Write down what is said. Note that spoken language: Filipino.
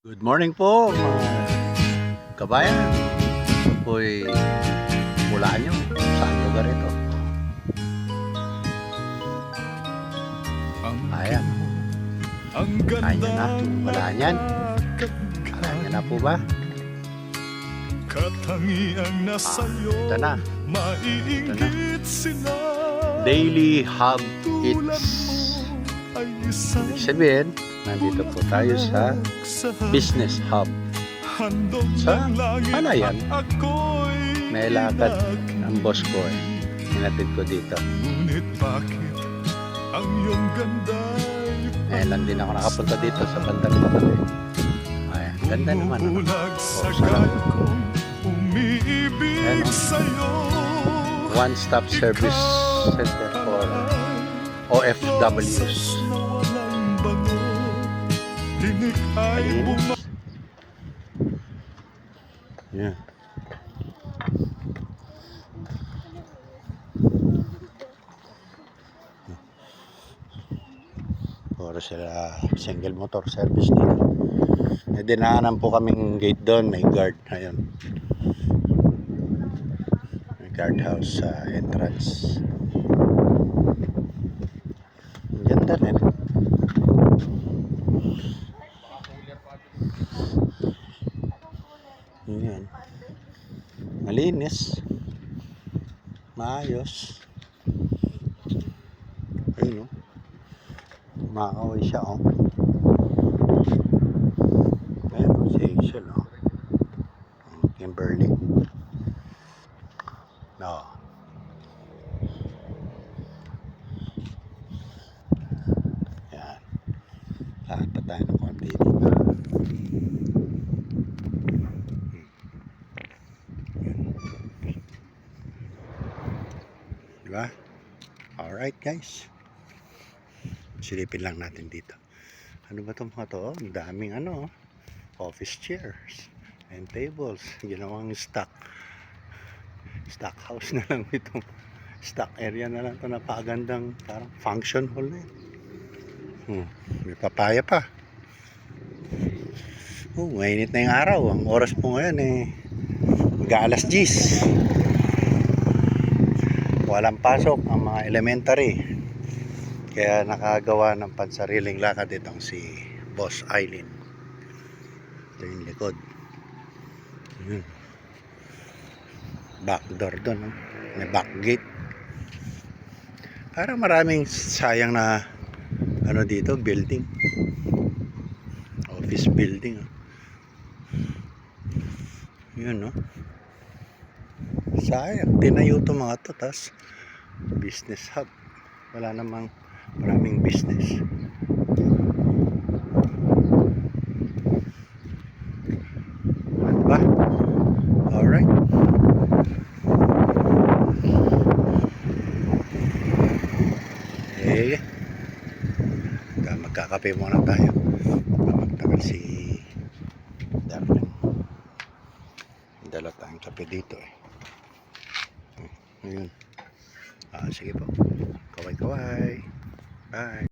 Good morning po mga kabayan. Ito po'y hulaan nyo saan lugar ito. Ayan. Kaya na. Hulaan yan. Kaya nyo na po ba? Ito na. Ito na. Daily Hub Eats. Ibig sabihin, nandito po tayo sa Business Hub sa Palayan. May lakad ang boss ko eh. Hinatid ko dito. Ngayon lang din ako nakapunta dito sa bandang Patabi. Ayan, ganda naman. Sarap. Ayan, one-stop service center for OFWs. Malinis. Yan. Puro sila single motor service dito. May dinaanan po kaming gate doon. May guard. Ayun. May guardhouse sa entrance. Ang ganda rin. Yan. Malinis. Maayos. Ayun o. Makakaway siya o. Ayun o. Si Hazel o. Kimberly. No. Yan. Lahat pa tayo ng konti dito. Diba? Alright guys. Silipin lang natin dito. Ano ba itong mga to? Ang daming office chairs and tables. Ginawang stock house na lang itong stock area na lang ito. Napakagandang parang function hall na yun. May papaya pa. Mainit na yung araw. Ang oras po ngayon mag-aalas 10. Walang pasok ang mga elementary, kaya nakagawa ng pansariling lakad itong si Boss Eileen. Ito yung likod. Back door doon, may back gate. Parang maraming sayang na dito, building, office building. Yun no, sayang, tinayo ito mga to. Tas business hub, wala namang maraming business. Diba? Alright. Magkakape muna tayo. Magtagal si Darling. Dala tayong kape dito Ayun. Sige po. Kaway-kaway. Bye.